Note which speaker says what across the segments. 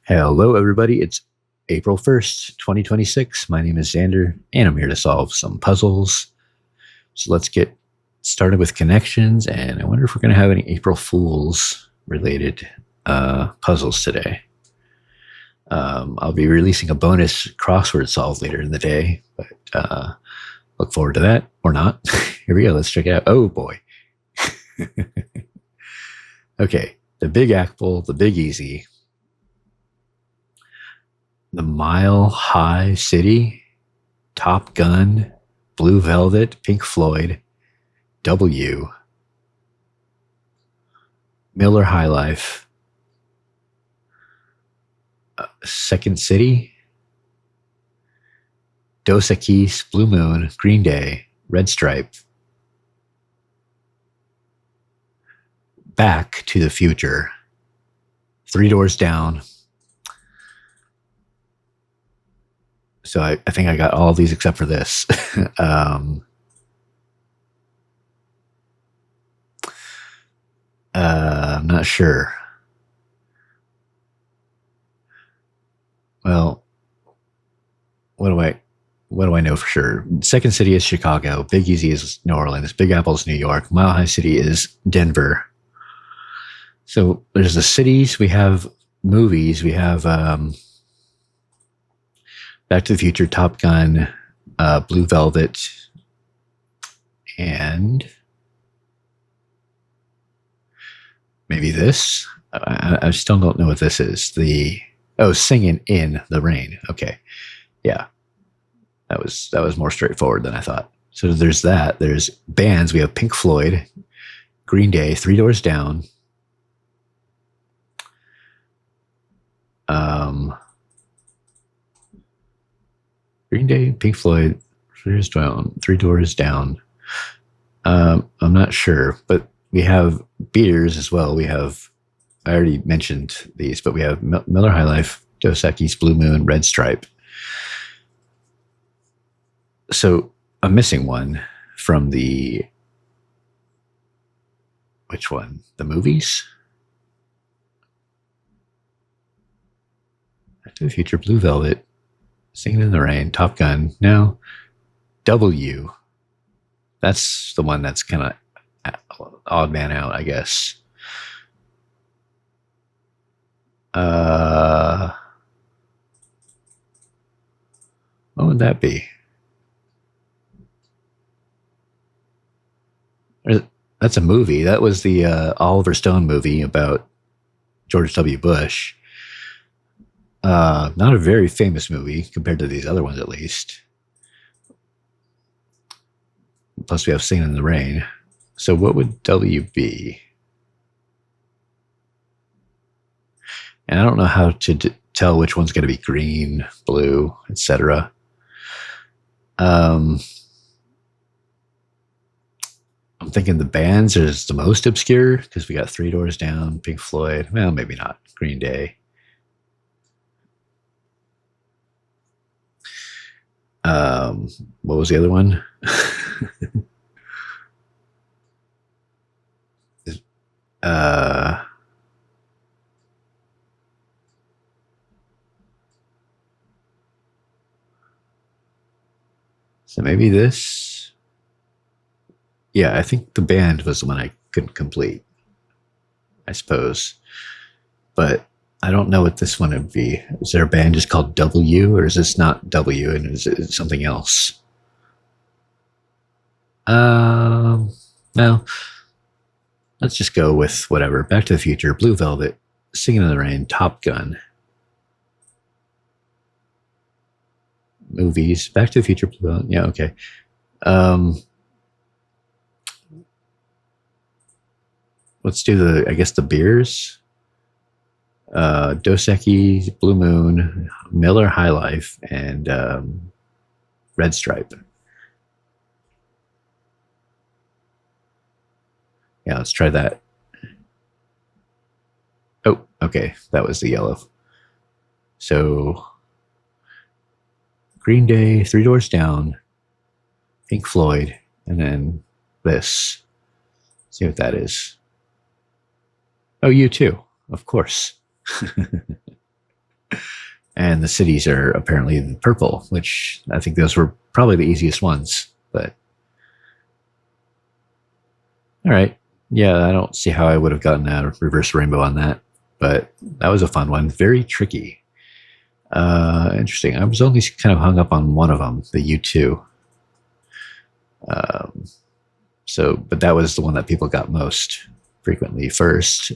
Speaker 1: Hello, everybody. It's April 1st, 2026. My name is Xander, and I'm here to solve some puzzles. So let's get started with connections, and I wonder if we're going to have any April Fools related puzzles today. I'll be releasing a bonus crossword solve later in the day, but look forward to that, or not. Here we go. Let's check it out. Oh, boy. Okay, the Big Apple, the Big Easy. The Mile High City, Top Gun, Blue Velvet, Pink Floyd, W, Miller High Life, Second City, Dos Equis, Blue Moon, Green Day, Red Stripe, Back to the Future, Three Doors Down. So I think I got all of these except for this. I'm not sure. Well, what do I know for sure? Second City is Chicago. Big Easy is New Orleans. Big Apple is New York. Mile High City is Denver. So there's the cities. We have movies. We have Back to the Future, Top Gun, Blue Velvet, and maybe this. I still don't know what this is. Singing in the Rain. Okay, yeah, that was more straightforward than I thought. So there's that. There's bands. We have Pink Floyd, Green Day, Three Doors Down. Green Day, Pink Floyd, Three Doors Down. I'm not sure, but we have beers as well. I already mentioned these, but we have Miller High Life, Dos Equis, Blue Moon, Red Stripe. So I'm missing one from which one? The movies? Back to the Future, Blue Velvet, Singing in the Rain, Top Gun. No. W. That's the one that's kind of odd man out, I guess. What would that be? That's a movie. That was the Oliver Stone movie about George W. Bush. Not a very famous movie compared to these other ones, at least. Plus, we have Singing in the Rain. So what would W be? And I don't know how to tell which one's going to be green, blue, etc. I'm thinking the bands is the most obscure because we got Three Doors Down, Pink Floyd. Well, maybe not. Green Day. What was the other one? So maybe this. Yeah, I think the band was the one I couldn't complete, I suppose. But I don't know what this one would be. Is there a band just called W, or is this not W, and is it something else? No. Let's just go with whatever. Back to the Future, Blue Velvet, Singing in the Rain, Top Gun. Movies, Back to the Future, Blue Velvet. Yeah, okay. Let's do the beers. Dos Equis, Blue Moon, Miller High Life, and Red Stripe. Yeah, let's try that. Oh, okay. That was the yellow. So Green Day, Three Doors Down, Pink Floyd, and then this. See what that is. Oh, U2, of course. And the cities are apparently purple, which I think those were probably the easiest ones. But all right. Yeah, I don't see how I would have gotten a reverse rainbow on that. But that was a fun one. Very tricky. Interesting. I was only kind of hung up on one of them, the U2. But that was the one that people got most frequently first.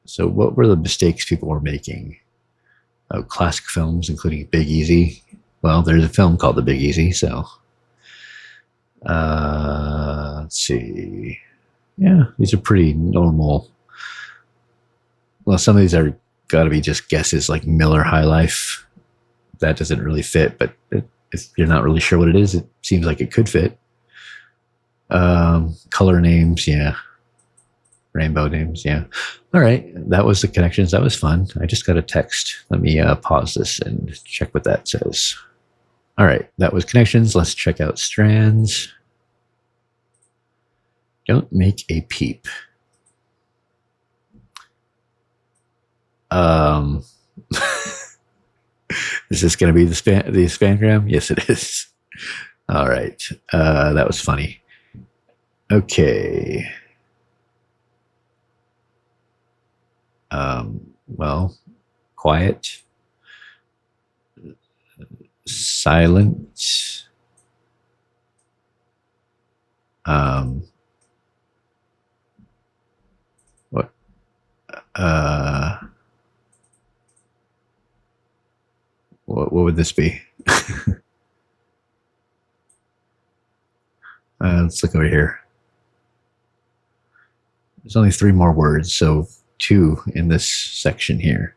Speaker 1: So what were the mistakes people were making? Oh, classic films, including Big Easy. Well, there's a film called The Big Easy, so let's see. Yeah, these are pretty normal. Well, some of these are got to be just guesses, like Miller High Life. That doesn't really fit, but if you're not really sure what it is, it seems like it could fit. Color names, yeah. Rainbow names, yeah. All right, that was the connections. That was fun. I just got a text. Let me pause this and check what that says. All right, that was connections. Let's check out strands. Don't make a peep. Is this going to be the spangram? Yes, it is. All right, that was funny. Okay. Well, quiet, silent, what, what would this be? Let's look over here. There's only 3 more words, so 2 in this section here.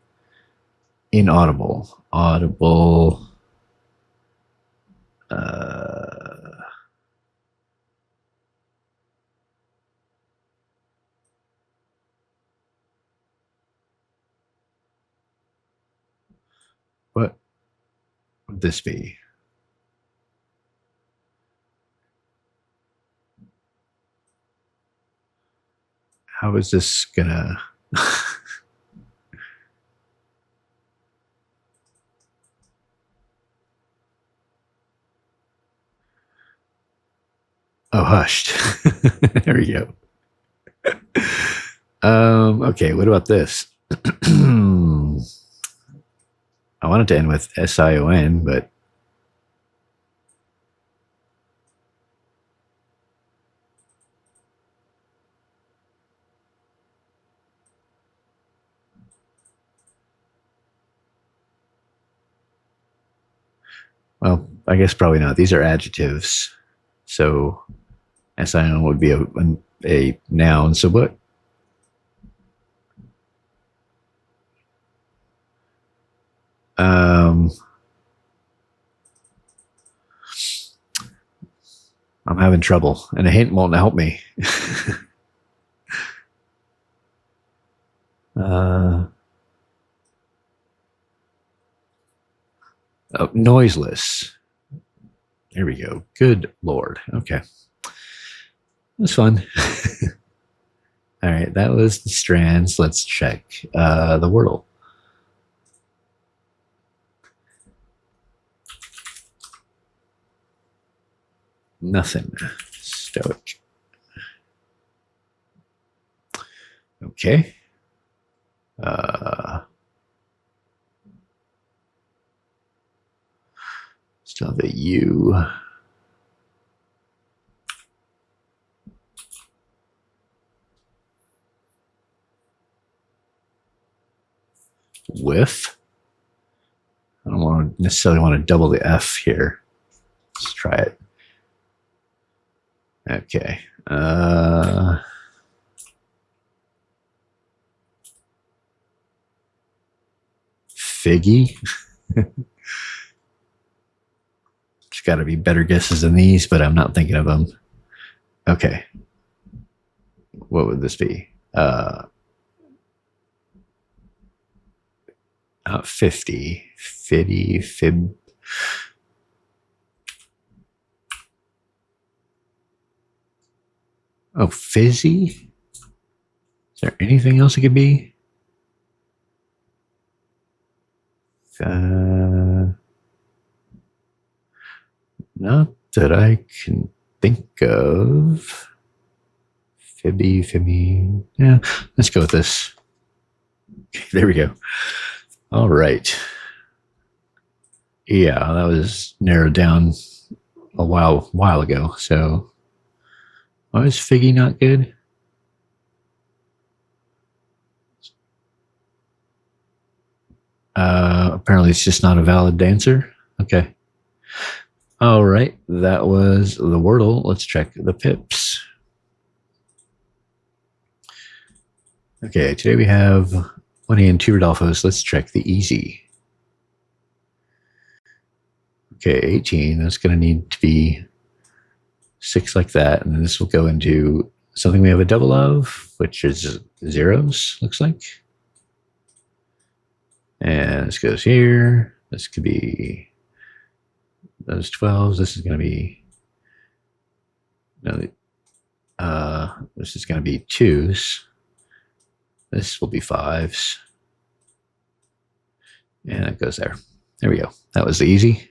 Speaker 1: Inaudible, audible, what would this be? How is this gonna... Oh, hushed. There we go. Okay, what about this? I wanted to end with SION, but well, I guess probably not. These are adjectives. So SION would be a noun. So what? I'm having trouble, and a hint won't help me. Noiseless. There we go. Good Lord. Okay. That's fun. All right. That was the strands. Let's check the Wordle. Nothing. Stoic. Okay. Still have a U. With. I don't necessarily want to double the F here. Let's try it. Okay. Figgy. There's got to be better guesses than these, but I'm not thinking of them. Okay. What would this be? 50. Fiddy, fib. Oh, fizzy? Is there anything else it could be? Not that I can think of. Fibby. Yeah, let's go with this. Okay, there we go. All right. Yeah, that was narrowed down a while ago. So, why is Figgy not good? Apparently, it's just not a valid answer. Okay. All right, that was the Wordle. Let's check the pips. Okay, today we have 20 and 2 Rodolfos. Let's check the easy. Okay, 18. That's going to need to be 6 like that. And then this will go into something we have a double of, which is zeros, looks like. And this goes here. This could be those 12s. This is going to be, this is going to be 2s. This will be 5s. And it goes there. There we go. That was the easy.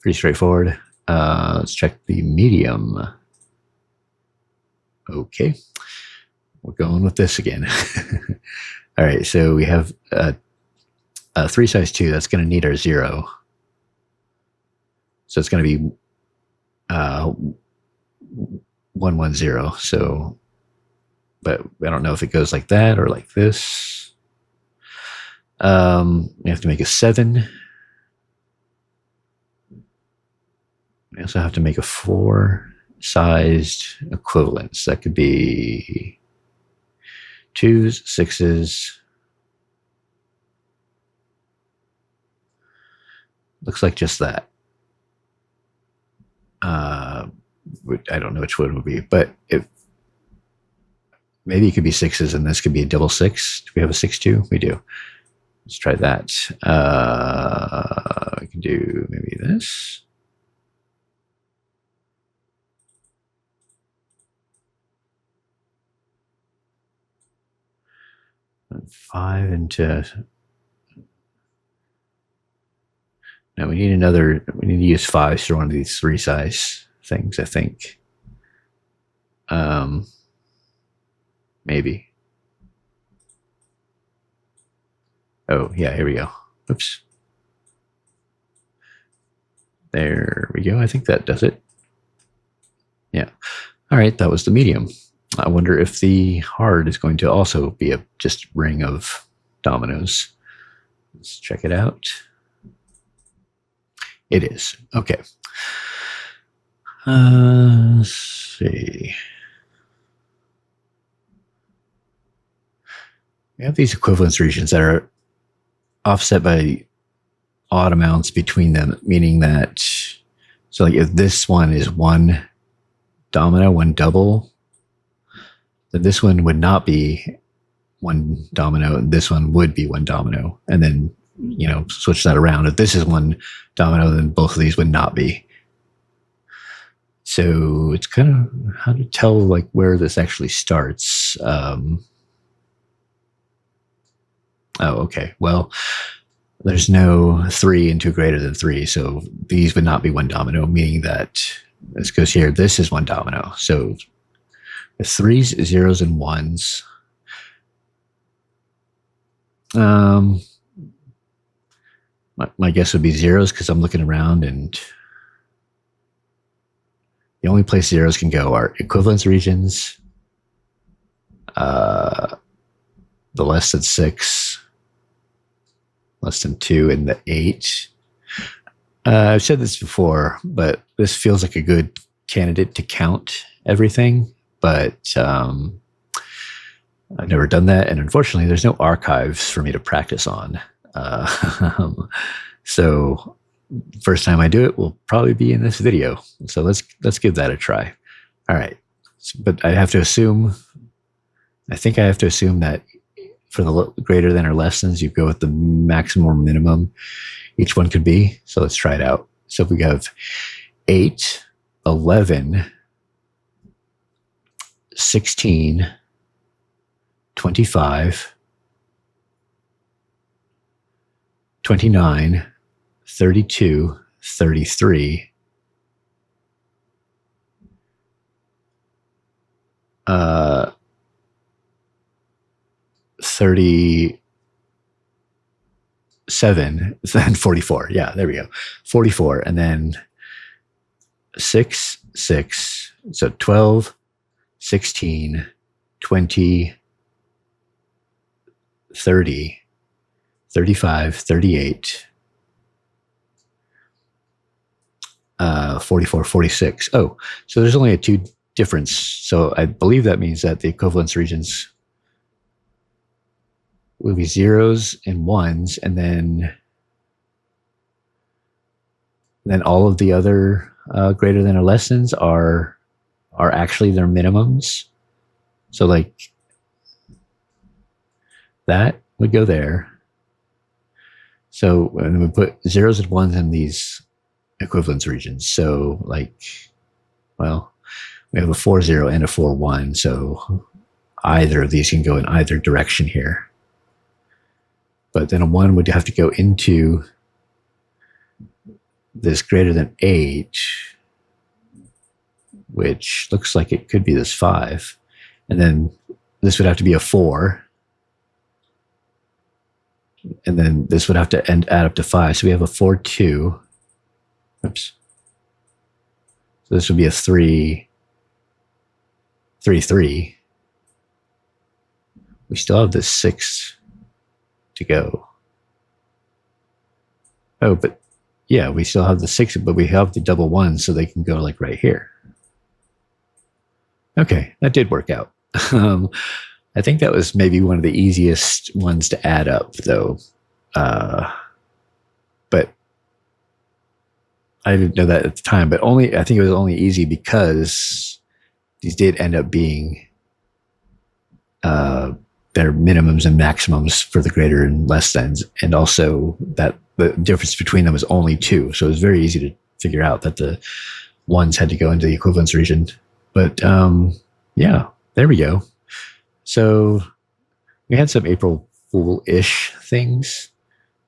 Speaker 1: Pretty straightforward. Let's check the medium. Okay. We're going with this again. All right. So we have a 3 size 2. That's going to need our 0. So it's going to be 110. So, but I don't know if it goes like that or like this. We have to make a 7. We also have to make a 4 sized equivalence. That could be 2s, 6s. Looks like just that. I don't know which one it would be, but if maybe it could be 6s and this could be a double 6. Do we have a 6-2? We do. Let's try that. I can do maybe this. And 5 into. No, we need we need to use 5s for one of these 3 size things, I think. Maybe. Oh, yeah, here we go. Oops. There we go. I think that does it. Yeah. All right, that was the medium. I wonder if the hard is going to also be a just ring of dominoes. Let's check it out. It is. Okay. Let's see. We have these equivalence regions that are offset by odd amounts between them, meaning that, so like if this one is 1 domino, 1 double, then this one would not be 1 domino, and this one would be 1 domino. And then, switch that around. If this is 1 domino, then both of these would not be. So it's kind of how to tell like where this actually starts. Oh, okay. Well, there's no 3 and 2 greater than 3. So these would not be 1 domino, meaning that this goes here. This is 1 domino. So with 3s, 0s, and 1s. My guess would be 0s because I'm looking around and the only place 0s can go are equivalence regions, the less than 6, less than 2, and the 8. I've said this before, but this feels like a good candidate to count everything, but I've never done that, and unfortunately, there's no archives for me to practice on. So first time I do it will probably be in this video. So let's give that a try. All right, but I have to assume. I think I have to assume that for the greater than or less than, you go with the maximum or minimum each one could be. So let's try it out. So if we have 8, 11, 16, 25, 29, 32, 33, 37, then 44. Yeah, there we go. 44, and then 6, 6. So 12, 16, 20, 30, 35, 38, 44, 46. Oh, so there's only a 2 difference. So I believe that means that the equivalence regions will be 0s and 1s, and then all of the other greater than or less than's are actually their minimums. So like that would go there. So when we put 0s and 1s in these equivalence regions, so like, well, we have a 4-0 and a 4-1, so either of these can go in either direction here. But then a 1 would have to go into this greater than 8, which looks like it could be this 5. And then this would have to be a 4. And then this would have to add up to 5. So we have a 4, 2. Oops. So this would be a 3, 3, 3. We still have this 6 to go. Oh, but yeah, we still have the 6, but we have the double 1, so they can go like right here. Okay, that did work out. I think that was maybe one of the easiest ones to add up, though. But I didn't know that at the time. But I think it was only easy because these did end up being their minimums and maximums for the greater and less than's, and also that the difference between them was only 2. So it was very easy to figure out that the 1s had to go into the equivalence region. But yeah, there we go. So we had some April Fool-ish things,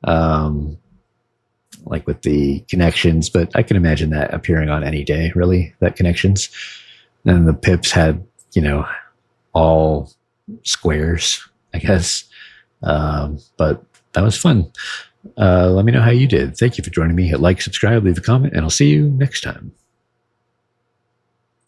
Speaker 1: like with the connections, but I can imagine that appearing on any day, really, that connections. And the pips had, all squares, I guess. But that was fun. Let me know how you did. Thank you for joining me. Hit like, subscribe, leave a comment, and I'll see you next time.